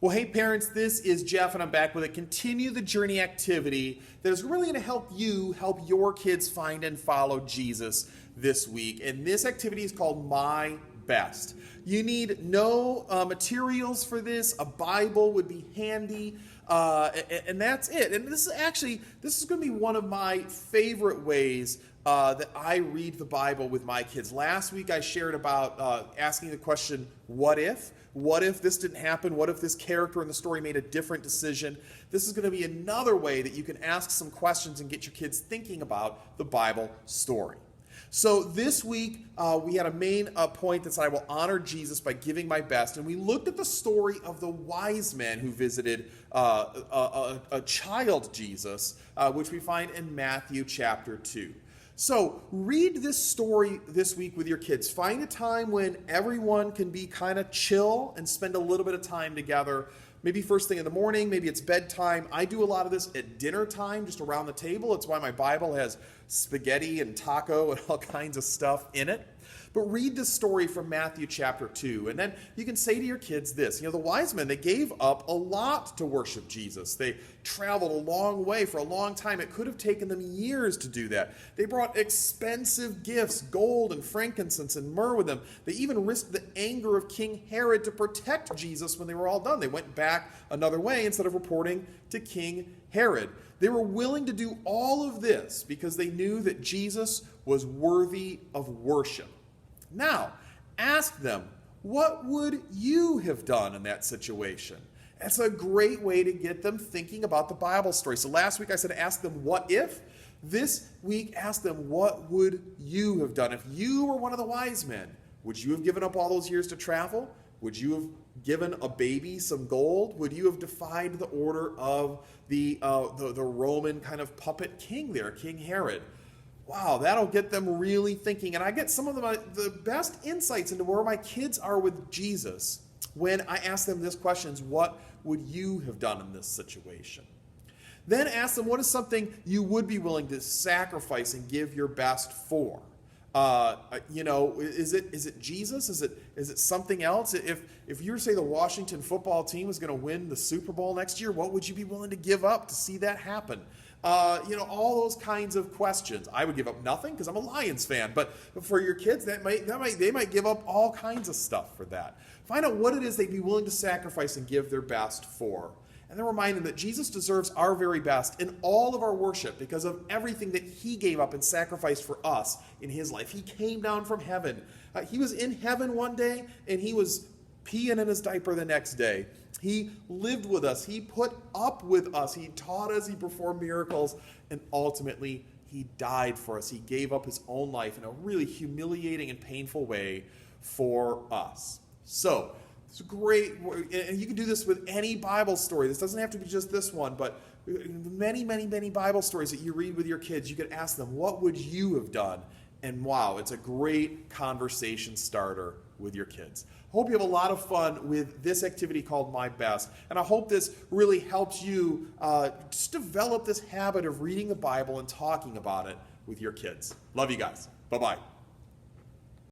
Well, hey parents, this is Jeff and I'm back with a Continue the Journey activity that is really going to help you help your kids find and follow Jesus this week. And this activity is called My Best. You need no materials for this. A Bible would be handy. And that's it. And this is going to be one of my favorite ways that I read the Bible with my kids. Last week I shared about asking the question, what if? What if this didn't happen? What if this character in the story made a different decision? This is going to be another way that you can ask some questions and get your kids thinking about the Bible story. So this week, we had a main point that said, I will honor Jesus by giving my best. And we looked at the story of the wise men who visited a child Jesus, which we find in Matthew chapter 2. So read this story this week with your kids. Find a time when everyone can be kind of chill and spend a little bit of time together. Maybe first thing in the morning, maybe it's bedtime. I do a lot of this at dinner time, just around the table. It's why my Bible has spaghetti and taco and all kinds of stuff in it. But read this story from Matthew chapter 2. And then you can say to your kids this. The wise men, they gave up a lot to worship Jesus. They traveled a long way for a long time. It could have taken them years to do that. They brought expensive gifts, gold and frankincense and myrrh with them. They even risked the anger of King Herod to protect Jesus when they were all done. They went back another way instead of reporting to King Herod. They were willing to do all of this because they knew that Jesus was worthy of worship. Now, ask them, what would you have done in that situation? That's a great way to get them thinking about the Bible story. So last week I said ask them, what if? This week, ask them, what would you have done? If you were one of the wise men, would you have given up all those years to travel? Would you have given a baby some gold? Would you have defied the order of the Roman kind of puppet king there, King Herod? Wow, that'll get them really thinking. And I get some of the best insights into where my kids are with Jesus when I ask them this question, what would you have done in this situation? Then ask them, what is something you would be willing to sacrifice and give your best for? Is it Jesus? Is it something else? If you were to say the Washington football team was going to win the Super Bowl next year, what would you be willing to give up to see that happen? All those kinds of questions. I would give up nothing because I'm a Lions fan, but for your kids, they might give up all kinds of stuff for that. Find out what it is they'd be willing to sacrifice and give their best for. And then remind them that Jesus deserves our very best in all of our worship because of everything that he gave up and sacrificed for us in his life. He came down from heaven. He was in heaven one day and he was peeing in his diaper the next day. He lived with us. He put up with us. He taught us. He performed miracles. And ultimately, he died for us. He gave up his own life in a really humiliating and painful way for us. So, it's great. And you can do this with any Bible story. This doesn't have to be just this one, but many, many, many Bible stories that you read with your kids, you could ask them, what would you have done? And wow, it's a great conversation starter with your kids. Hope you have a lot of fun with this activity called My Best. And I hope this really helps you just develop this habit of reading the Bible and talking about it with your kids. Love you guys. Bye-bye.